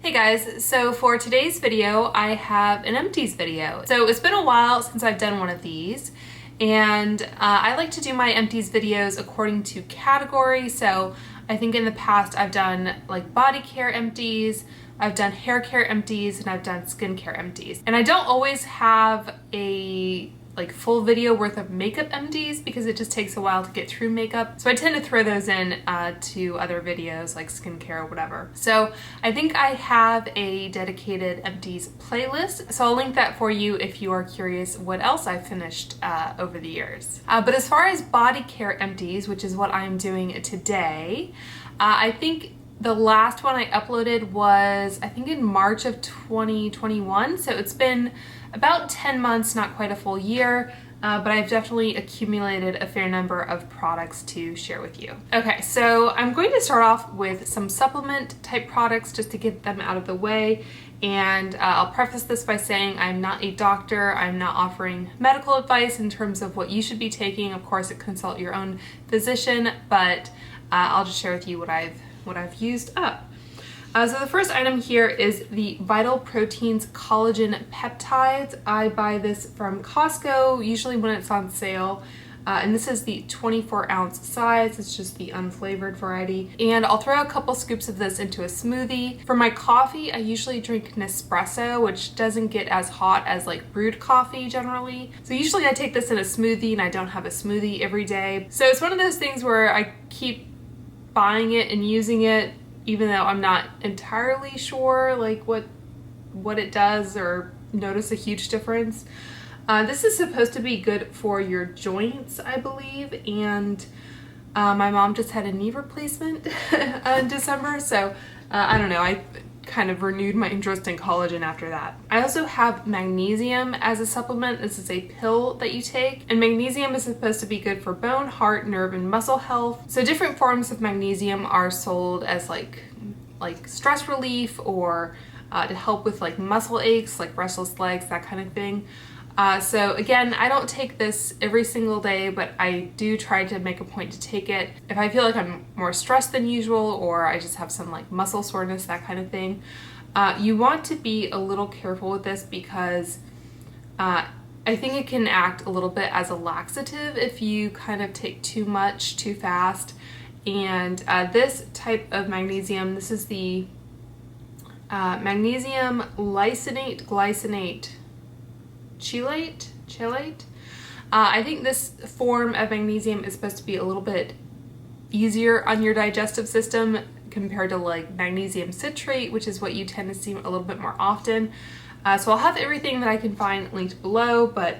Hey guys, so for today's video, I have an Empties video. So it's been a while since I've done one of these, and I like to do my Empties videos according to category. So I think in the past I've done like body care empties, I've done hair care empties, and I've done skincare empties. And I don't always have a full video worth of makeup empties because it just takes a while to get through makeup. So I tend to throw those in to other videos like skincare or whatever. So I think I have a dedicated empties playlist. So I'll link that for you if you are curious what else I've finished over the years. But as far as body care empties, which is what I'm doing today, I think the last one I uploaded was, I think in March of 2021. So it's been about 10 months, not quite a full year, but I've definitely accumulated a fair number of products to share with you. Okay, so I'm going to start off with some supplement type products just to get them out of the way. And I'll preface this by saying I'm not a doctor. I'm not offering medical advice in terms of what you should be taking. Of course, consult your own physician, but I'll just share with you what I've used up. So the first item here is the Vital Proteins Collagen Peptides. I buy this from Costco, usually when it's on sale. And this is the 24-ounce size. It's just the unflavored variety. And I'll throw a couple scoops of this into a smoothie. For my coffee, I usually drink Nespresso, which doesn't get as hot as like brewed coffee generally. So usually I take this in a smoothie, and I don't have a smoothie every day. So it's one of those things where I keep buying it and using it, even though I'm not entirely sure like what it does or notice a huge difference. This is supposed to be good for your joints, I believe, and my mom just had a knee replacement in December, so I don't know, I kind of renewed my interest in collagen after that. I also have magnesium as a supplement. This is a pill that you take, and magnesium is supposed to be good for bone, heart, nerve, and muscle health. So different forms of magnesium are sold as like stress relief or to help with like muscle aches, like restless legs, that kind of thing. So again, I don't take this every single day, but I do try to make a point to take it if I feel like I'm more stressed than usual, or I just have some like muscle soreness, that kind of thing. You want to be a little careful with this because I think it can act a little bit as a laxative if you kind of take too much too fast. And this type of magnesium, this is the magnesium lysinate glycinate chelate. I think this form of magnesium is supposed to be a little bit easier on your digestive system compared to like magnesium citrate, which is what you tend to see a little bit more often. So I'll have everything that I can find linked below, but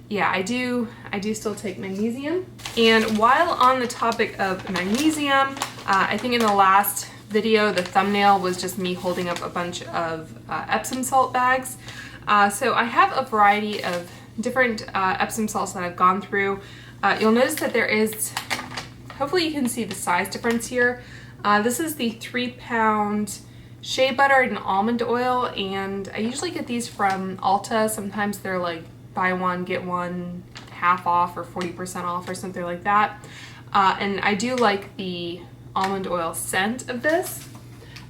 yeah, I do still take magnesium. And while on the topic of magnesium, I think in the last video, the thumbnail was just me holding up a bunch of Epsom salt bags. So I have a variety of different Epsom salts that I've gone through. You'll notice that there is, hopefully you can see the size difference here. This is the 3-pound Shea Butter and almond oil, and I usually get these from Ulta. Sometimes they're like buy one, get one half off or 40% off or something like that. And I do like the almond oil scent of this.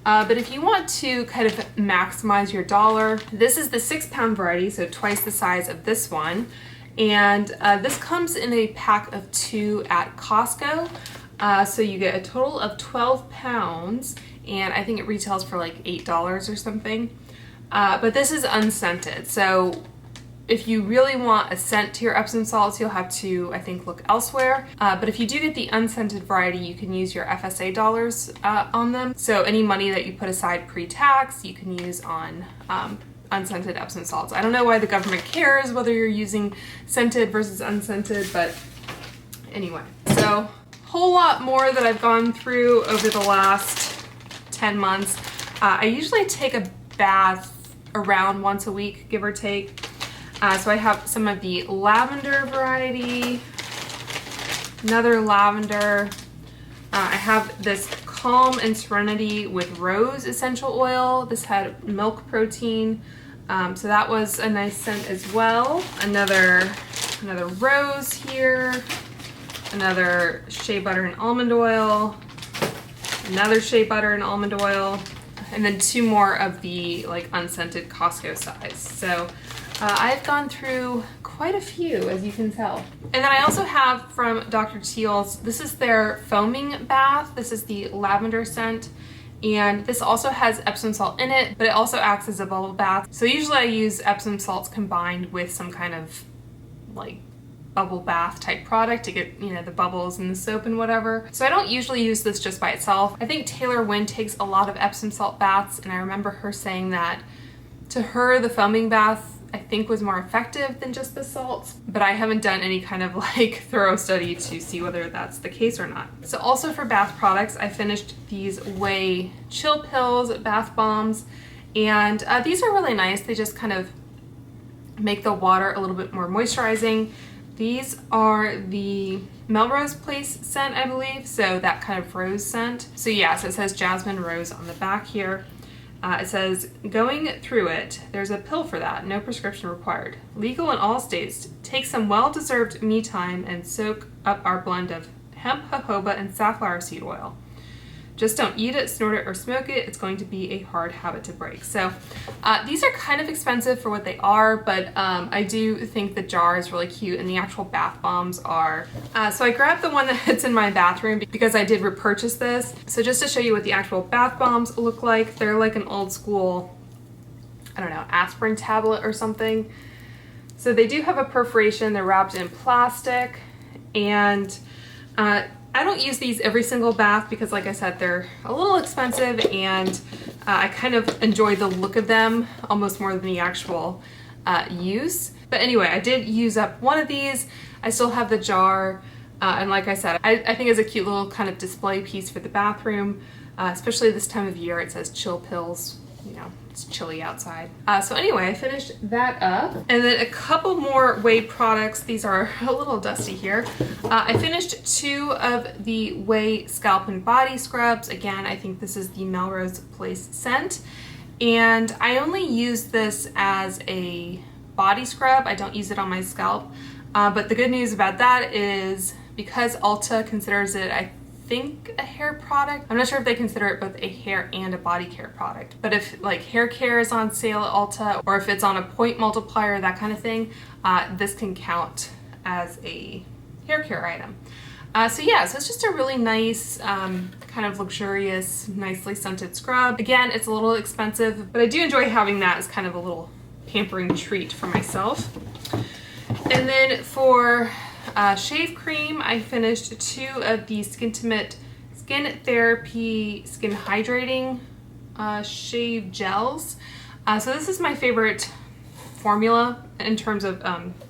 But if you want to kind of maximize your dollar, this is the 6-pound variety, so twice the size of this one. And this comes in a pack of 2 at Costco. So you get a total of 12 pounds, and I think it retails for like $8 or something. But this is unscented. So if you really want a scent to your Epsom salts, you'll have to, I think, look elsewhere. But if you do get the unscented variety, you can use your FSA dollars on them. So any money that you put aside pre-tax, you can use on unscented Epsom salts. I don't know why the government cares whether you're using scented versus unscented, but anyway. So whole lot more that I've gone through over the last 10 months. I usually take a bath around once a week, give or take. So I have some of the lavender variety, another lavender. I have this Calm and Serenity with rose essential oil. This had milk protein, so that was a nice scent as well. Another rose here, another Shea Butter and almond oil, another Shea Butter and almond oil. and then 2 more of the like unscented Costco size. So I've gone through quite a few, as you can tell. And then I also have from Dr. Teal's, this is their foaming bath. This is the lavender scent. And this also has Epsom salt in it, but it also acts as a bubble bath. So usually I use Epsom salts combined with some kind of like bubble bath type product to get, you know, the bubbles and the soap and whatever. So I don't usually use this just by itself. I think Taylor Wynn takes a lot of Epsom salt baths, and I remember her saying that to her the foaming bath I think was more effective than just the salts, but I haven't done any kind of like thorough study to see whether that's the case or not. So also for bath products, I finished these Whey chill pills, bath bombs, and these are really nice. They just kind of make the water a little bit more moisturizing. These are the Melrose Place scent, I believe, so that kind of rose scent. So yeah, so it says Jasmine Rose on the back here. It says, going through it, there's a pill for that, no prescription required. Legal in all states. Take some well-deserved me time and soak up our blend of hemp, jojoba, and safflower seed oil. Just don't eat it, snort it, or smoke it. It's going to be a hard habit to break. So these are kind of expensive for what they are, but I do think the jar is really cute, and the actual bath bombs are. So I grabbed the one that's in my bathroom because I did repurchase this. So just to show you what the actual bath bombs look like, they're like an old school, I don't know, aspirin tablet or something. So they do have a perforation. They're wrapped in plastic, and I don't use these every single bath because, like I said, they're a little expensive, and I kind of enjoy the look of them almost more than the actual use. But anyway, I did use up one of these. I still have the jar, and like I said, I think it's a cute little kind of display piece for the bathroom, especially this time of year. It says chill pills, you know, it's chilly outside. So anyway, I finished that up. And then a couple more Whey products. These are a little dusty here. I finished 2 of the Whey Scalp and Body Scrubs. Again, I think this is the Melrose Place scent. And I only use this as a body scrub. I don't use it on my scalp. But the good news about that is because Ulta considers it, I think, a hair product. I'm not sure if they consider it both a hair and a body care product, but if like hair care is on sale at Ulta, or if it's on a point multiplier, that kind of thing, this can count as a hair care item. So yeah, so it's just a really nice, kind of luxurious, nicely scented scrub. Again, it's a little expensive, but I do enjoy having that as kind of a little pampering treat for myself. And then for shave cream, I finished 2 of the Skintimate Skin Therapy Skin Hydrating shave gels. So this is my favorite formula in terms of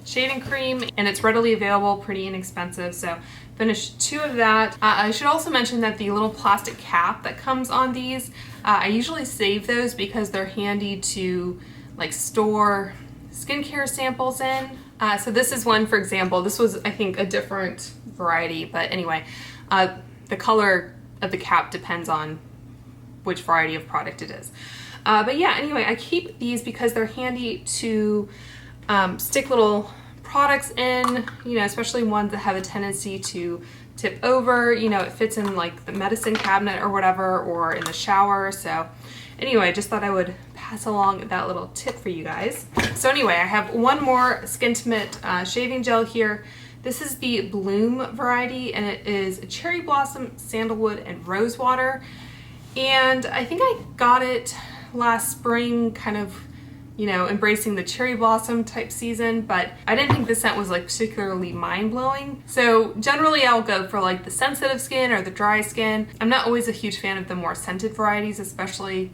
shaving cream, and it's readily available, pretty inexpensive. So finished 2 of that. I should also mention that the little plastic cap that comes on these, I usually save those because they're handy to like store skincare samples in. So this is one, for example, this was, I think, a different variety, but anyway, the color of the cap depends on which variety of product it is. But yeah, anyway, I keep these because they're handy to stick little products in, you know, especially ones that have a tendency to tip over. You know, it fits in like the medicine cabinet or whatever, or in the shower. So anyway, I just thought I would pass along that little tip for you guys. So anyway, I have one more Skintimate shaving gel here. This is the Bloom variety, and it is cherry blossom, sandalwood, and rose water. And I think I got it last spring, kind of, you know, embracing the cherry blossom type season, but I didn't think the scent was like particularly mind-blowing. So generally I'll go for like the sensitive skin or the dry skin. I'm not always a huge fan of the more scented varieties, especially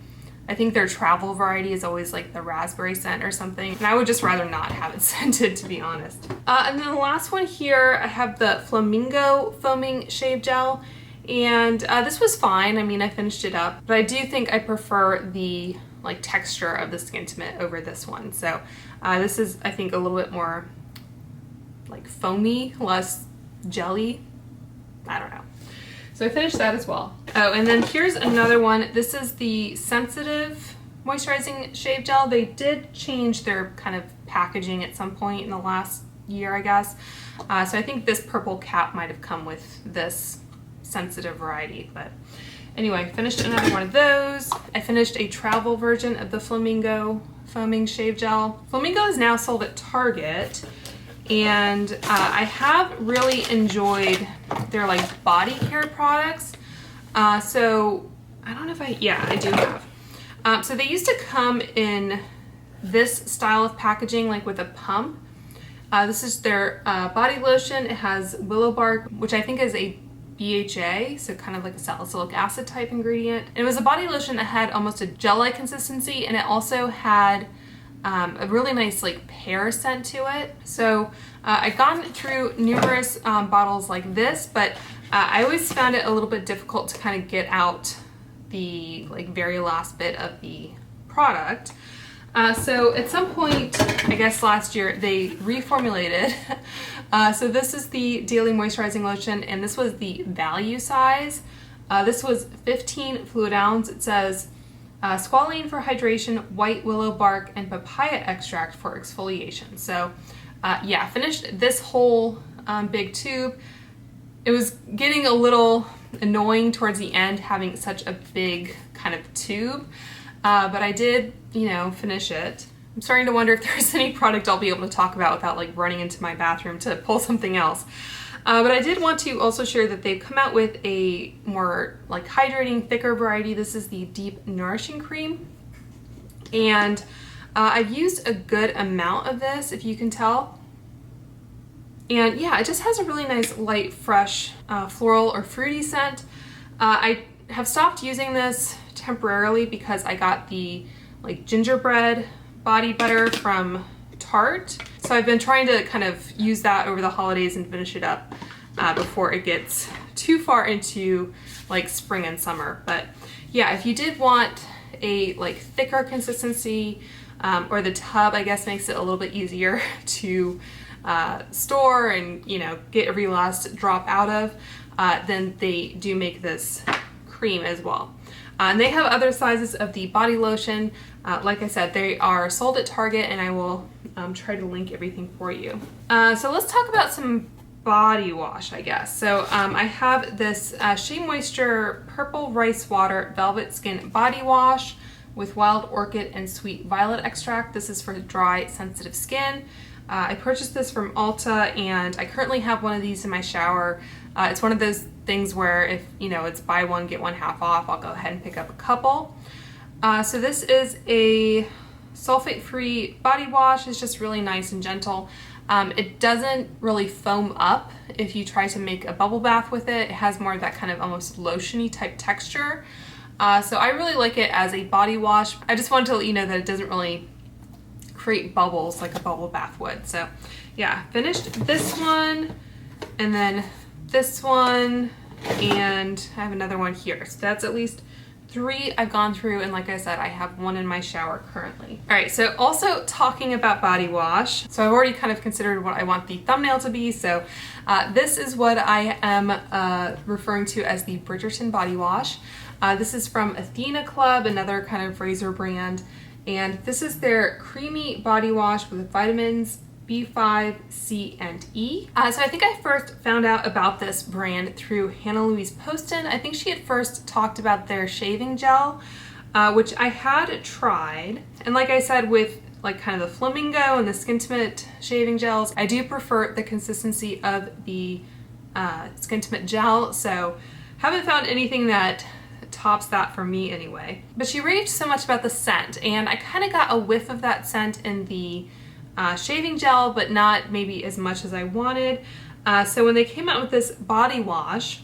I think their travel variety is always like the raspberry scent or something, and I would just rather not have it scented, to be honest. And then the last one here, I have the Flamingo Foaming Shave Gel, and this was fine. I mean, I finished it up, but I do think I prefer the like texture of the Skintimate over this one. So this is, I think, a little bit more like foamy, less jelly. I don't know. So I finished that as well. Oh, and then here's another one. This is the Sensitive Moisturizing Shave Gel. They did change their kind of packaging at some point in the last year, I guess. So I think this purple cap might have come with this sensitive variety, but Anyway, finished another one of those. I finished a travel version of the Flamingo Foaming Shave Gel. Flamingo is now sold at Target, and I have really enjoyed their like body care products. So I don't know if I do have. So they used to come in this style of packaging, like with a pump. This is their body lotion. It has willow bark, which I think is a BHA, so kind of like a salicylic acid type ingredient. And it was a body lotion that had almost a gel-like consistency, and it also had a really nice like pear scent to it. So I've gone through numerous bottles like this, but I always found it a little bit difficult to kind of get out the like very last bit of the product. So at some point, I guess last year, they reformulated. So this is the Daily Moisturizing Lotion, and this was the value size. This was 15 fluid ounce. It says squalane for hydration, white willow bark, and papaya extract for exfoliation. So yeah, finished this whole big tube. It was getting a little annoying towards the end having such a big kind of tube. But I did, you know, finish it. I'm starting to wonder if there's any product I'll be able to talk about without like running into my bathroom to pull something else. But I did want to also share that they've come out with a more like hydrating, thicker variety. This is the Deep Nourishing Cream. And I've used a good amount of this, if you can tell. And yeah, it just has a really nice light, fresh floral or fruity scent. I have stopped using this temporarily because I got the like gingerbread body butter from Tarte. So I've been trying to kind of use that over the holidays and finish it up before it gets too far into like spring and summer. But yeah, if you did want a like thicker consistency, or the tub I guess makes it a little bit easier to store and, you know, get every last drop out of, then they do make this cream as well. And they have other sizes of the body lotion. Like I said, they are sold at Target, and I will try to link everything for you. So let's talk about some body wash, I guess. So I have this Shea Moisture Purple Rice Water Velvet Skin Body Wash with Wild Orchid and Sweet Violet Extract. This is for dry, sensitive skin. I purchased this from Ulta, and I currently have one of these in my shower. It's one of those things where if, you know, it's buy one, get one half off, I'll go ahead and pick up a couple. So this is a sulfate-free body wash. It's just really nice and gentle. It doesn't really foam up if you try to make a bubble bath with it. It has more of that kind of almost lotion-y type texture. So I really like it as a body wash. I just wanted to let you know that it doesn't really create bubbles like a bubble bath would. So yeah, finished this one, and then this one, and I have another one here. So that's at least 3 I've gone through, and like I said, I have one in my shower currently. All right, so also talking about body wash, so I've already kind of considered what I want the thumbnail to be. So this is what I am referring to as the Bridgerton body wash. This is from Athena Club, another kind of razor brand, and this is their creamy body wash with vitamins B5, C, and E. So I think I first found out about this brand through Hannah Louise Poston. I think she had first talked about their shaving gel, which I had tried. And like I said, with like kind of the Flamingo and the Skintimate shaving gels, I do prefer the consistency of the Skintimate gel. So haven't found anything that tops that for me anyway. But she raved so much about the scent, and I kind of got a whiff of that scent in the shaving gel, but not maybe as much as I wanted. So when they came out with this body wash,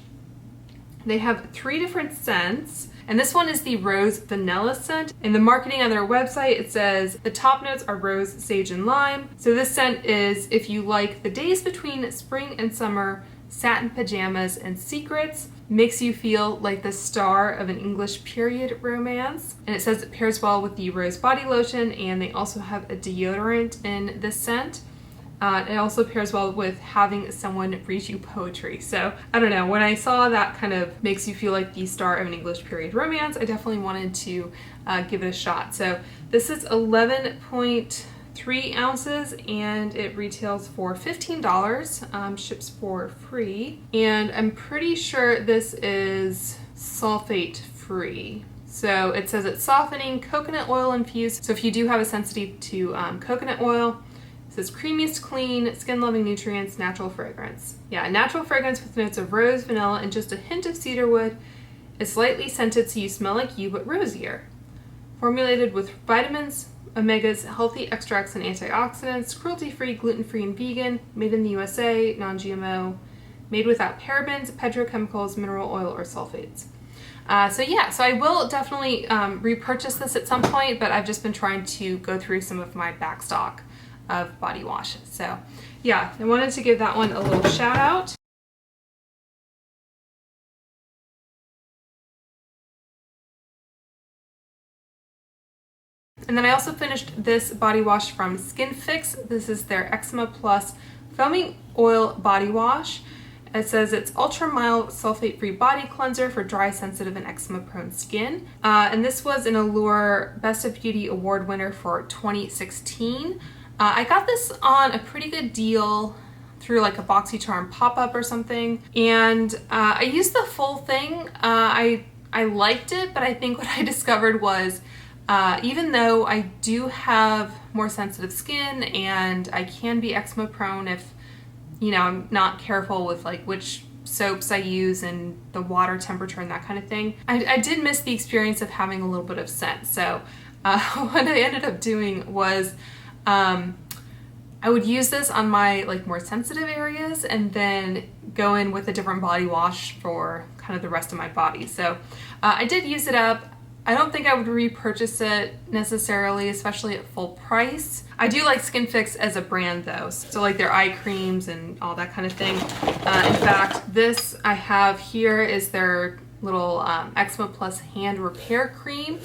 they have 3 different scents, and this one is the rose vanilla scent. In the marketing on their website, it says the top notes are rose, sage, and lime. So this scent is if you like the days between spring and summer, satin pajamas, and secrets. Makes you feel like the star of an English period romance. And it says it pairs well with the rose body lotion, and they also have a deodorant in this scent. It also pairs well with having someone read you poetry. So I don't know, when I saw that kind of makes you feel like the star of an English period romance, I definitely wanted to give it a shot. So this is 11.3 ounces, and it retails for $15, ships for free, and I'm pretty sure this is sulfate free. So it says it's softening, coconut oil infused. So if you do have a sensitivity to coconut oil, it says creamiest clean, skin loving nutrients, natural fragrance. Yeah, natural fragrance with notes of rose, vanilla, and just a hint of cedarwood. It's lightly scented so you smell like you but rosier. Formulated with vitamins, omegas, healthy extracts and antioxidants, cruelty-free, gluten-free, and vegan, made in the USA, non-GMO, made without parabens, petrochemicals, mineral oil, or sulfates. So I will definitely repurchase this at some point, but I've just been trying to go through some of my back stock of body washes. So yeah, I wanted to give that one a little shout out. And then I also finished this body wash from Skin Fix. This is their Eczema Plus Foaming Oil Body Wash. It says it's ultra mild sulfate free body cleanser for dry, sensitive, and eczema prone skin. And this was an Allure Best of Beauty Award winner for 2016. I got this on a pretty good deal through like a BoxyCharm pop-up or something. And I used the full thing. I liked it, but I think what I discovered was even though I do have more sensitive skin and I can be eczema prone if, you know, I'm not careful with like which soaps I use and the water temperature and that kind of thing, I did miss the experience of having a little bit of scent. So what I ended up doing was I would use this on my like more sensitive areas and then go in with a different body wash for kind of the rest of my body. So I did use it up. I don't think I would repurchase it necessarily, especially at full price. I do like Skin Fix as a brand though, so like their eye creams and all that kind of thing. In fact, this I have here is their little Eczema Plus Hand Repair Cream.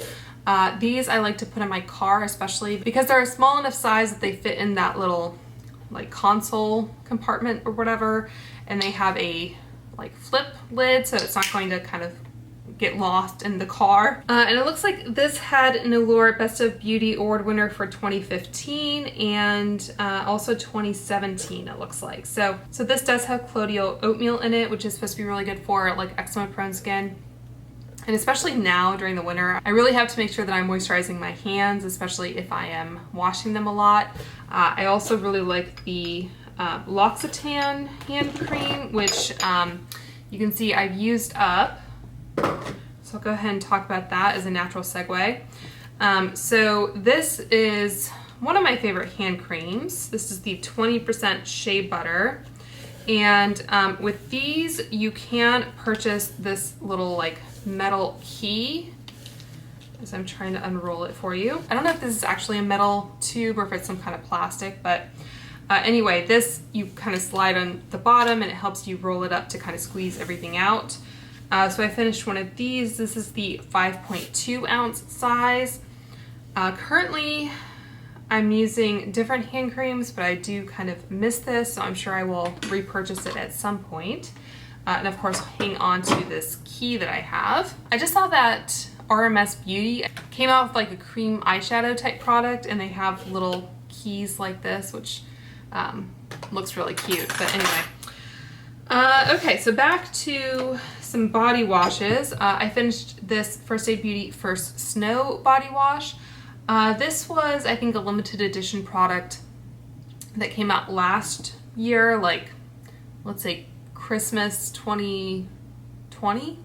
These I like to put in my car, especially because they're a small enough size that they fit in that little like console compartment or whatever, and they have a like flip lid so it's not going to kind of get lost in the car. And it looks like this had an Allure Best of Beauty Award winner for 2015 and also 2017 it looks like. So this does have colloidal oatmeal in it, which is supposed to be really good for like eczema prone skin. And especially now during the winter, I really have to make sure that I'm moisturizing my hands, especially if I am washing them a lot. I also really like the Loxitan hand cream, which you can see I've used up. So I'll go ahead and talk about that as a natural segue. So this is one of my favorite hand creams. This is the 20% Shea Butter. And with these, you can purchase this little like metal key, as I'm trying to unroll it for you. I don't know if this is actually a metal tube or if it's some kind of plastic, but anyway, this you kind of slide on the bottom and it helps you roll it up to kind of squeeze everything out. So I finished one of these. This is the 5.2 ounce size. Currently, I'm using different hand creams, but I do kind of miss this, so I'm sure I will repurchase it at some point. And of course, hang on to this key that I have. I just saw that RMS Beauty came out with like a cream eyeshadow type product, and they have little keys like this, which looks really cute. But anyway, okay, so back to some body washes. I finished this First Aid Beauty First Snow body wash. This was, I think, a limited edition product that came out last year, like, let's say Christmas 2020,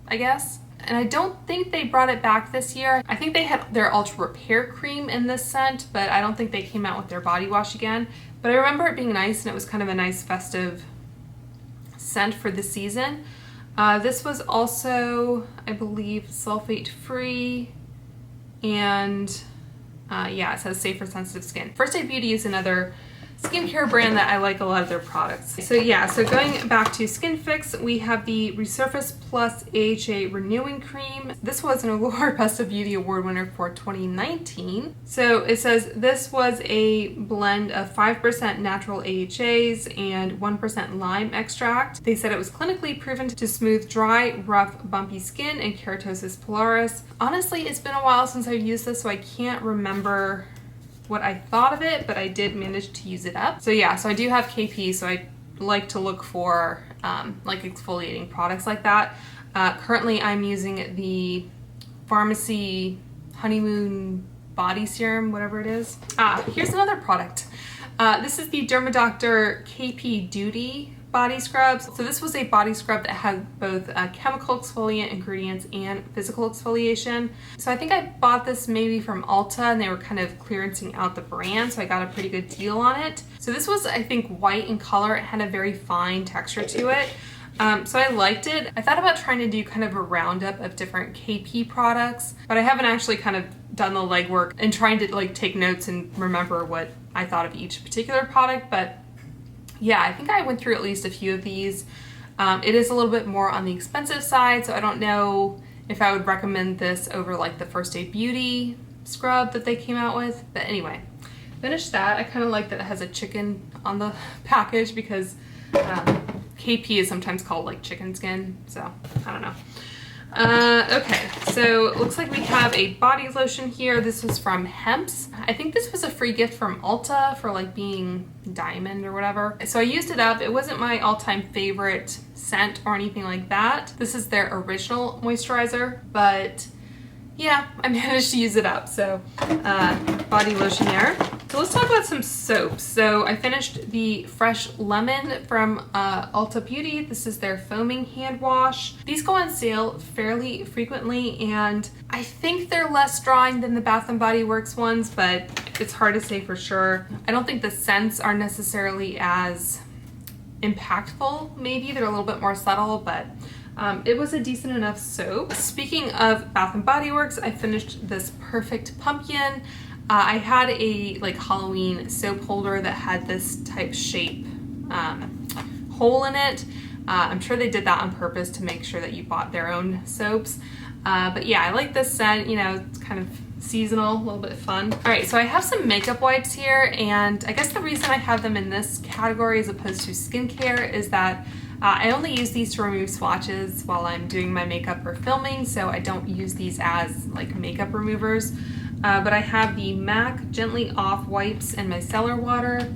I guess. And I don't think they brought it back this year. I think they had their Ultra Repair Cream in this scent, but I don't think they came out with their body wash again. But I remember it being nice, and it was kind of a nice festive scent for the season. This was also, I believe, sulfate free, and yeah, it says safe for sensitive skin. First Aid Beauty is another skincare brand that I like a lot of their products. So yeah, so going back to Skin Fix, we have the Resurface Plus AHA Renewing Cream. This was an Allure Best of Beauty Award winner for 2019. So it says this was a blend of 5% natural AHAs and 1% lime extract. They said it was clinically proven to smooth dry, rough, bumpy skin and keratosis pilaris. Honestly, it's been a while since I've used this, so I can't remember what I thought of it, but I did manage to use it up. So yeah, so I do have KP, so I like to look for like exfoliating products like that. Currently I'm using the Pharmacy Honeymoon Body Serum, whatever it is. Here's another product. This is the Dermadoctor KP Duty body scrubs. So this was a body scrub that had both chemical exfoliant ingredients and physical exfoliation. So I think I bought this maybe from Ulta, and they were kind of clearancing out the brand, so I got a pretty good deal on it. So this was, I think, white in color. It had a very fine texture to it. So I liked it. I thought about trying to do kind of a roundup of different KP products, but I haven't actually kind of done the legwork and trying to like take notes and remember what I thought of each particular product. But yeah, I think I went through at least a few of these. It is a little bit more on the expensive side, so I don't know if I would recommend this over like the First Aid Beauty scrub that they came out with. But anyway, finished that. I kind of like that it has a chicken on the package because KP is sometimes called like chicken skin, so I don't know. Okay, so it looks like we have a body lotion here. This was from Hemp's. I think this was a free gift from Ulta for like being diamond or whatever. So I used it up. It wasn't my all-time favorite scent or anything like that. This is their original moisturizer, but yeah, I managed to use it up. So body lotion there. So let's talk about some soaps. So I finished the Fresh Lemon from Ulta Beauty. This is their foaming hand wash. These go on sale fairly frequently, and I think they're less drying than the Bath & Body Works ones, but it's hard to say for sure. I don't think the scents are necessarily as impactful. Maybe they're a little bit more subtle, but it was a decent enough soap. Speaking of Bath & Body Works, I finished this Perfect Pumpkin. I had a like Halloween soap holder that had this type shape hole in it. I'm sure they did that on purpose to make sure that you bought their own soaps. But yeah, I like this scent. You know, it's kind of seasonal, a little bit fun. All right, so I have some makeup wipes here, and I guess the reason I have them in this category as opposed to skincare is that I only use these to remove swatches while I'm doing my makeup or filming, so I don't use these as like makeup removers. But I have the MAC Gently Off wipes in my cellar water,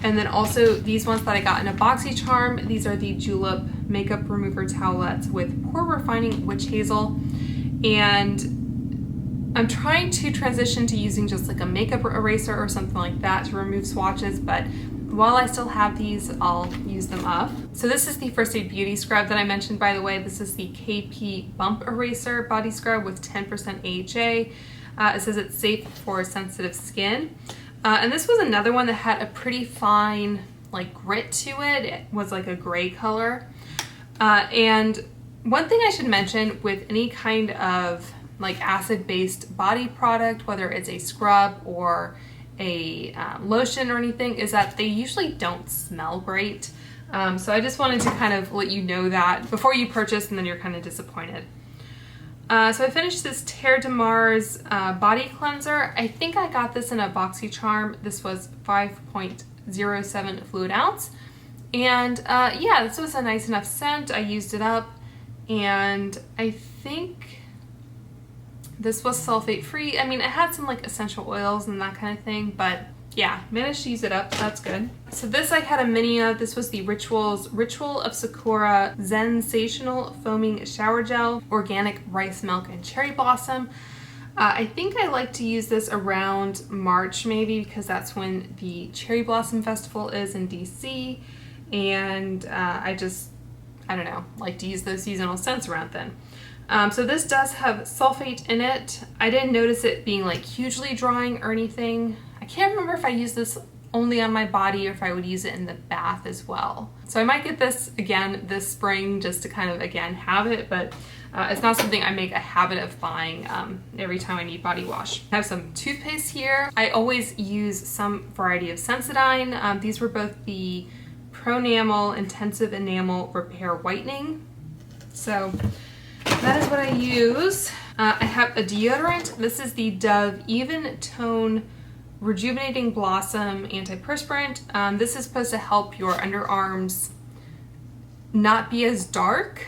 and then also these ones that I got in a BoxyCharm. These are the Julep makeup remover towelettes with pore refining witch hazel, and I'm trying to transition to using just like a makeup eraser or something like that to remove swatches, but while I still have these, I'll use them up. So this is the First Aid Beauty scrub that I mentioned, by the way. This is the KP Bump Eraser Body Scrub with 10% AHA. It says it's safe for sensitive skin. And this was another one that had a pretty fine like grit to it. It was like a gray color. And one thing I should mention with any kind of like acid-based body product, whether it's a scrub or a lotion or anything, is that they usually don't smell great. So I just wanted to kind of let you know that before you purchase and then you're kind of disappointed. So I finished this Terre de Mars body cleanser. I think I got this in a BoxyCharm. This was 5.07 fluid ounce. And yeah, this was a nice enough scent. I used it up, and I think this was sulfate free. I mean, it had some like essential oils and that kind of thing, but yeah, managed to use it up, so that's good. So this I had a mini of. This was the Ritual of Sakura Sensational Foaming Shower Gel, Organic Rice Milk and Cherry Blossom. I think I like to use this around March maybe, because that's when the Cherry Blossom Festival is in DC, and I don't know, like to use those seasonal scents around then. So this does have sulfate in it. I didn't notice it being like hugely drying or anything. I can't remember if I used this only on my body or if I would use it in the bath as well. So I might get this again this spring just to kind of again have it, but it's not something I make a habit of buying every time I need body wash. I have some toothpaste here. I always use some variety of Sensodyne. These were both the Pronamel Intensive Enamel Repair Whitening. So that is what I use. I have a deodorant. This is the Dove Even Tone Rejuvenating Blossom Antiperspirant. This is supposed to help your underarms not be as dark,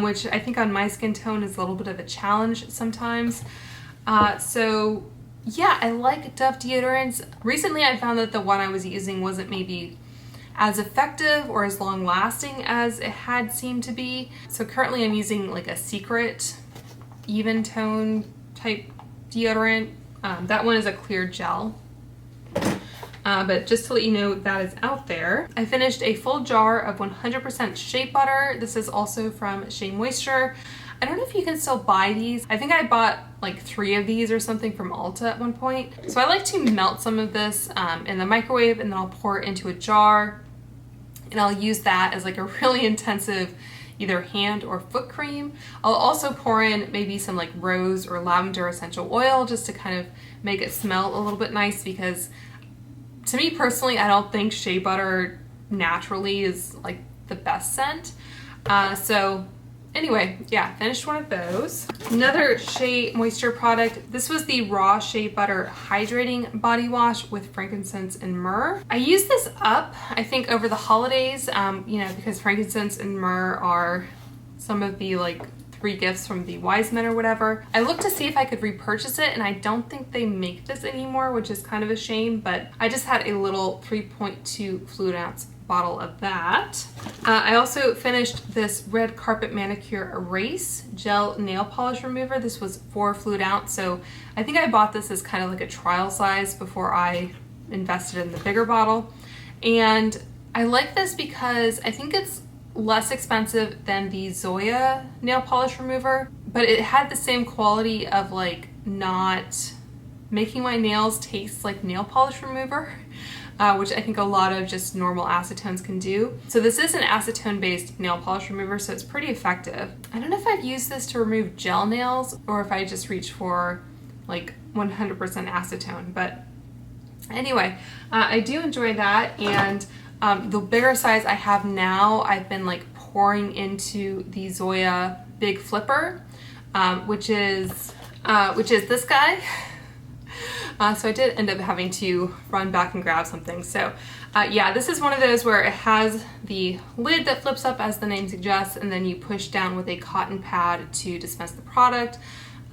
which I think on my skin tone is a little bit of a challenge sometimes. So yeah, I like Dove deodorants. Recently I found that the one I was using wasn't maybe as effective or as long lasting as it had seemed to be. So currently I'm using like a Secret even tone type deodorant. That one is a clear gel. But just to let you know, that is out there. I finished a full jar of 100% Shea Butter. This is also from Shea Moisture. I don't know if you can still buy these. I think I bought like 3 of these or something from Ulta at one point. So I like to melt some of this in the microwave, and then I'll pour it into a jar, and I'll use that as like a really intensive either hand or foot cream. I'll also pour in maybe some like rose or lavender essential oil just to kind of make it smell a little bit nice, because to me personally, I don't think Shea Butter naturally is like the best scent. So anyway, yeah, finished one of those. Another Shea Moisture product. This was the Raw Shea Butter Hydrating Body Wash with frankincense and myrrh. I used this up, I think, over the holidays, you know, because frankincense and myrrh are some of the like 3 gifts from the wise men or whatever. I looked to see if I could repurchase it, and I don't think they make this anymore, which is kind of a shame, but I just had a little 3.2 fluid ounce bottle of that. I also finished this Red Carpet Manicure Erase Gel Nail Polish Remover. This was 4 fluid ounce, so I think I bought this as kind of like a trial size before I invested in the bigger bottle. And I like this because I think it's less expensive than the Zoya nail polish remover, but it had the same quality of like not making my nails taste like nail polish remover, which I think a lot of just normal acetones can do. So this is an acetone based nail polish remover, so it's pretty effective. I don't know if I've used this to remove gel nails or if I just reach for like 100% acetone, but anyway, I do enjoy that. And the bigger size I have now, I've been like pouring into the Zoya Big Flipper, which is this guy. So I did end up having to run back and grab something. So yeah, this is one of those where it has the lid that flips up as the name suggests, and then you push down with a cotton pad to dispense the product.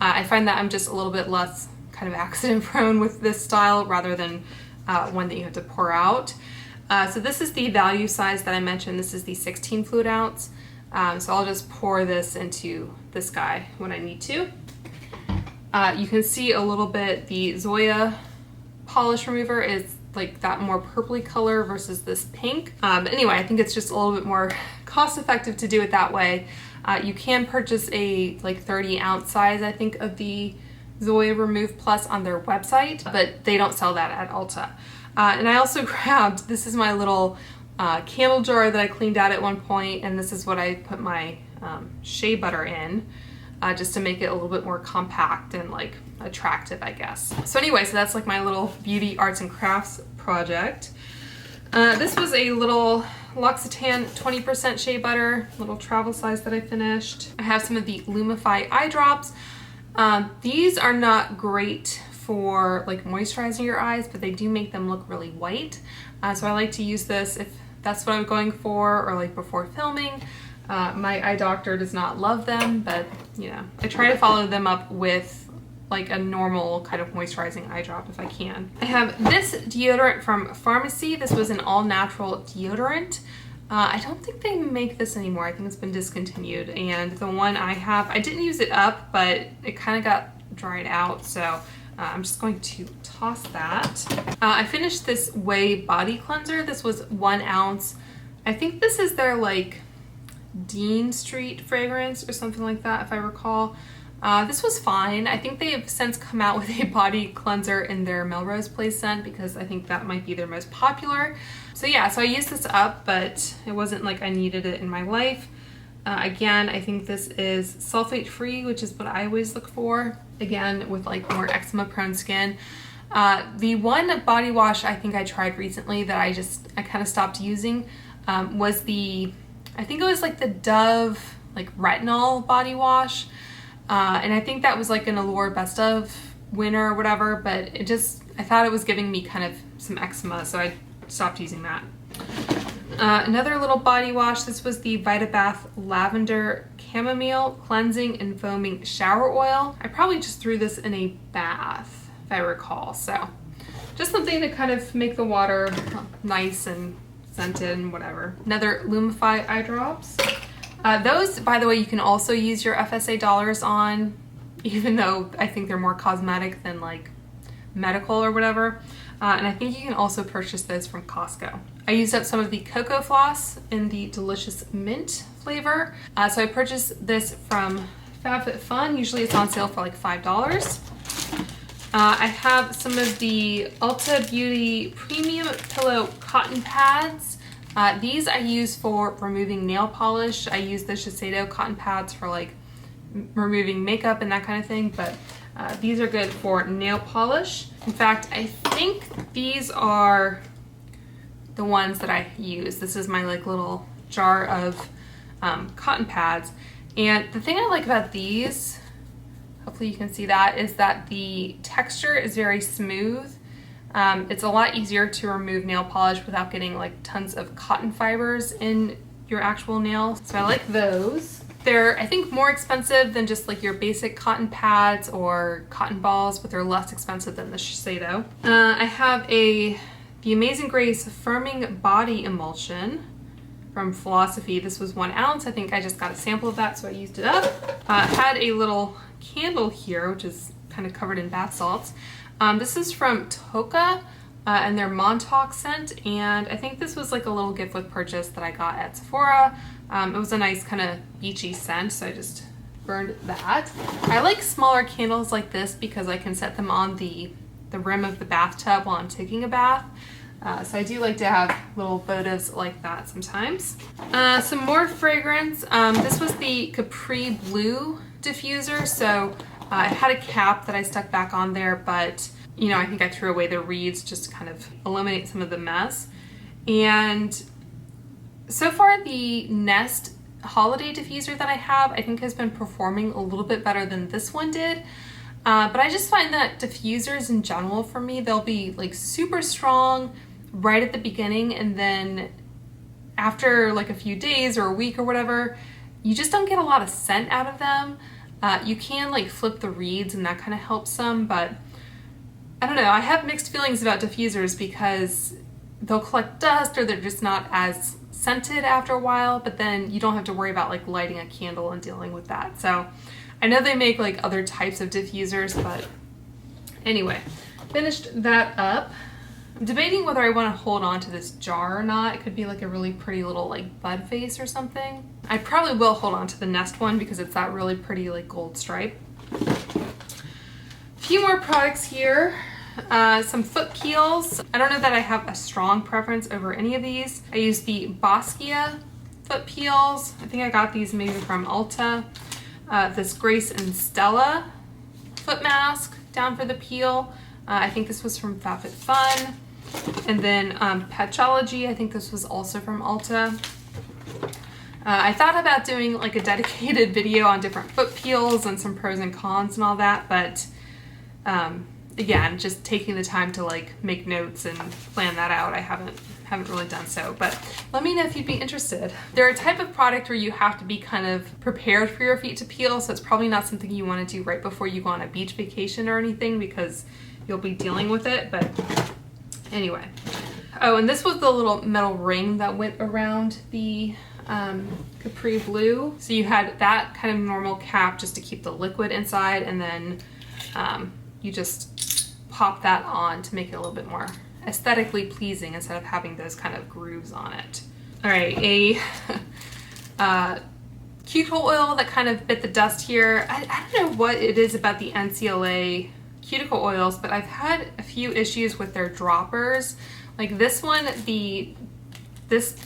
I find that I'm just a little bit less kind of accident prone with this style rather than one that you have to pour out. So this is the value size that I mentioned. This is the 16 fluid ounce. So I'll just pour this into this guy when I need to. You can see a little bit the Zoya polish remover is like that more purpley color versus this pink. But anyway, I think it's just a little bit more cost effective to do it that way. You can purchase a like 30 ounce size, I think, of the Zoya Remove Plus on their website, but they don't sell that at Ulta. And I also grabbed, this is my little candle jar that I cleaned out at one point, and this is what I put my Shea Butter in, just to make it a little bit more compact and like attractive, I guess. So anyway, so that's like my little beauty arts and crafts project. This was a little Loxitan 20% Shea Butter, little travel size that I finished. I have some of the Lumify Eye Drops. These are not great for like moisturizing your eyes, but they do make them look really white. So I like to use this if that's what I'm going for, or like before filming. My eye doctor does not love them, but you know, I try to follow them up with like a normal kind of moisturizing eye drop if I can. I have this deodorant from Pharmacy. This was an all-natural deodorant. I don't think they make this anymore. I think it's been discontinued. And the one I have, I didn't use it up, but it kind of got dried out, so I'm just going to toss that. I finished this Whey body cleanser. This was 1 ounce. I think this is their like Dean Street fragrance or something like that, if I recall. This was fine. I think they have since come out with a body cleanser in their Melrose Place scent, because I think that might be their most popular. So yeah, so I used this up, but it wasn't like I needed it in my life. Again, I think this is sulfate free, which is what I always look for, again, with like more eczema prone skin. The one body wash I think I tried recently that I kind of stopped using was I think it was like the Dove like retinol body wash. And I think that was like an Allure best of winner or whatever, but I thought it was giving me kind of some eczema, so I stopped using that. Another little body wash. This was the Vitabath Lavender Chamomile Cleansing and Foaming Shower Oil. I probably just threw this in a bath, if I recall. So just something to kind of make the water nice and scented and whatever. Another Lumify Eye Drops. Those, by the way, you can also use your FSA dollars on, even though I think they're more cosmetic than like medical or whatever. And I think you can also purchase those from Costco. I used up some of the Cocoa Floss in the Delicious Mint flavor. So I purchased this from FabFitFun. Usually it's on sale for like $5. I have some of the Ulta Beauty Premium Pillow Cotton Pads. These I use for removing nail polish. I use the Shiseido cotton pads for like removing makeup and that kind of thing, but these are good for nail polish. In fact, I think these are the ones that I use. This is my like little jar of cotton pads. And the thing I like about these, hopefully you can see that, is that the texture is very smooth. It's a lot easier to remove nail polish without getting like tons of cotton fibers in your actual nail. So I like those. They're, I think, more expensive than just like your basic cotton pads or cotton balls, but they're less expensive than the Shiseido. I have the Amazing Grace Firming Body Emulsion from Philosophy. This was 1 ounce. I think I just got a sample of that, so I used it up. Had a little candle here, which is kind of covered in bath salts. This is from Toka and their Montauk scent, and I think this was like a little gift with purchase that I got at Sephora. It was a nice kind of beachy scent, so I just burned that. I like smaller candles like this because I can set them on the rim of the bathtub while I'm taking a bath. So I do like to have little votives like that sometimes. Some more fragrance. This was the Capri Blue diffuser. So it had a cap that I stuck back on there, but you know, I think I threw away the reeds just to kind of eliminate some of the mess. And so far the Nest holiday diffuser that I have, I think has been performing a little bit better than this one did. But I just find that diffusers in general for me, they'll be like super strong right at the beginning, and then after like a few days or a week or whatever, you just don't get a lot of scent out of them. You can like flip the reeds and that kind of helps some, but I don't know, I have mixed feelings about diffusers because they'll collect dust or they're just not as scented after a while, but then you don't have to worry about like lighting a candle and dealing with that. So I know they make like other types of diffusers, but anyway, finished that up. I'm debating whether I want to hold on to this jar or not. It could be like a really pretty little like bud face or something. I probably will hold on to the Nest one because it's that really pretty like gold stripe. A few more products here. Some foot peels. I don't know that I have a strong preference over any of these. I use the Boscia foot peels. I think I got these maybe from Ulta. This Grace and Stella foot mask down for the peel. I think this was from FabFitFun. And then Petchology, I think this was also from Ulta. I thought about doing like a dedicated video on different foot peels and some pros and cons and all that, but again, just taking the time to like make notes and plan that out, I haven't really done so, but let me know if you'd be interested. They're a type of product where you have to be kind of prepared for your feet to peel, so it's probably not something you want to do right before you go on a beach vacation or anything because you'll be dealing with it, but anyway. Oh, and this was the little metal ring that went around the Capri Blue. So you had that kind of normal cap just to keep the liquid inside, and then you just pop that on to make it a little bit more aesthetically pleasing instead of having those kind of grooves on it. All right, a cuticle oil that kind of bit the dust here. I don't know what it is about the NCLA cuticle oils, but I've had a few issues with their droppers. Like this one, this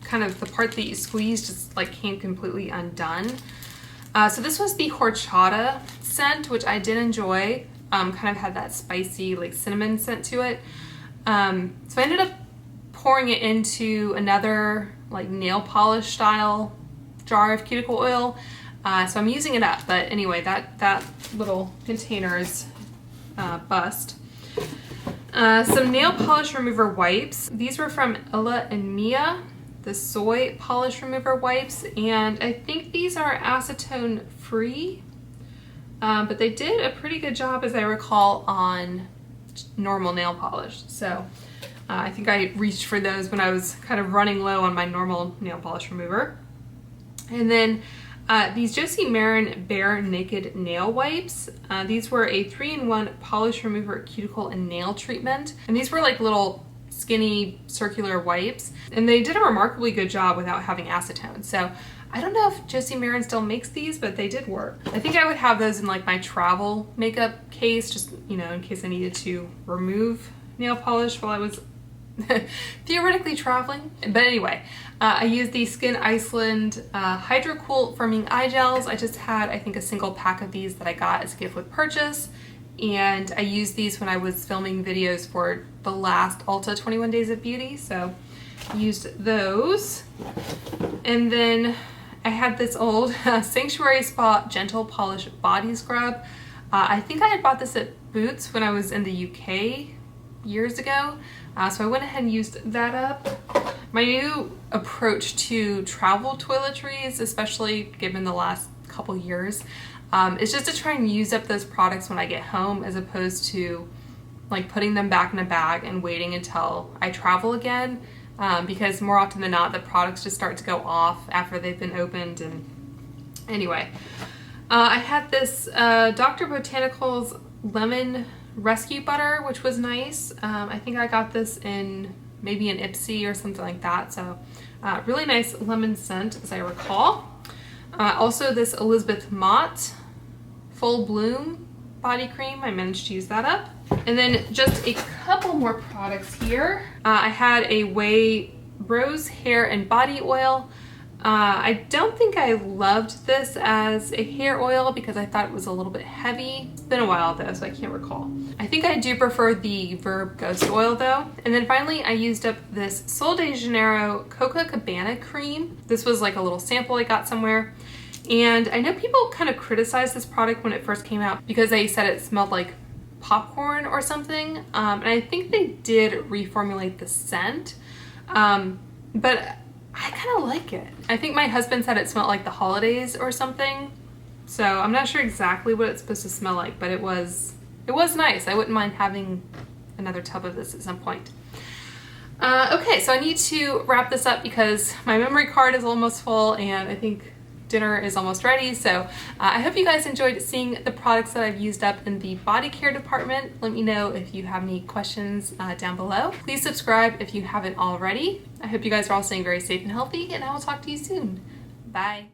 kind of the part that you squeeze just like came completely undone. So this was the horchata scent, which I did enjoy. Kind of had that spicy like cinnamon scent to it. So I ended up pouring it into another like nail polish style jar of cuticle oil. So I'm using it up, but anyway, that little container is bust. Some nail polish remover wipes. These were from Ella and Mia, the soy polish remover wipes, and I think these are acetone free, but they did a pretty good job, as I recall, on normal nail polish. So I think I reached for those when I was kind of running low on my normal nail polish remover. And then these Josie Maran Bare Naked Nail Wipes. These were a 3-in-1 polish remover, cuticle, and nail treatment. And these were like little skinny circular wipes. And they did a remarkably good job without having acetone. So I don't know if Josie Maran still makes these, but they did work. I think I would have those in like my travel makeup case, just, you know, in case I needed to remove nail polish while I was theoretically traveling. But anyway, I used the Skin Iceland Hydro Cool Firming Eye Gels. I just had, I think, a single pack of these that I got as a gift with purchase. And I used these when I was filming videos for the last Ulta 21 Days of Beauty. So I used those. And then I had this old Sanctuary Spa Gentle Polish Body Scrub. I think I had bought this at Boots when I was in the UK years ago. So I went ahead and used that up. My new approach to travel toiletries, especially given the last couple years, is just to try and use up those products when I get home, as opposed to like putting them back in a bag and waiting until I travel again. Because more often than not, the products just start to go off after they've been opened. And anyway, I had this Dr. Botanicals Lemon Rescue Butter, which was nice. I think I got this in maybe an Ipsy or something like that. So really nice lemon scent, as I recall. Also this Elizabeth Mott Full Bloom body cream. I managed to use that up. And then just a couple more products here. I had a Whey Rose Hair and Body Oil. I don't think I loved this as a hair oil because I thought it was a little bit heavy. It's been a while though, so I can't recall. I think I do prefer the Verb Ghost Oil though. And then finally I used up this Sol de Janeiro Coca Cabana cream. This was like a little sample I got somewhere. And I know people kind of criticized this product when it first came out because they said it smelled like popcorn or something. And I think they did reformulate the scent. But I kind of like it. I think my husband said it smelled like the holidays or something. So I'm not sure exactly what it's supposed to smell like, but it was nice. I wouldn't mind having another tub of this at some point. Okay, so I need to wrap this up because my memory card is almost full and I think dinner is almost ready. So I hope you guys enjoyed seeing the products that I've used up in the body care department. Let me know if you have any questions down below. Please subscribe if you haven't already. I hope you guys are all staying very safe and healthy, and I will talk to you soon. Bye.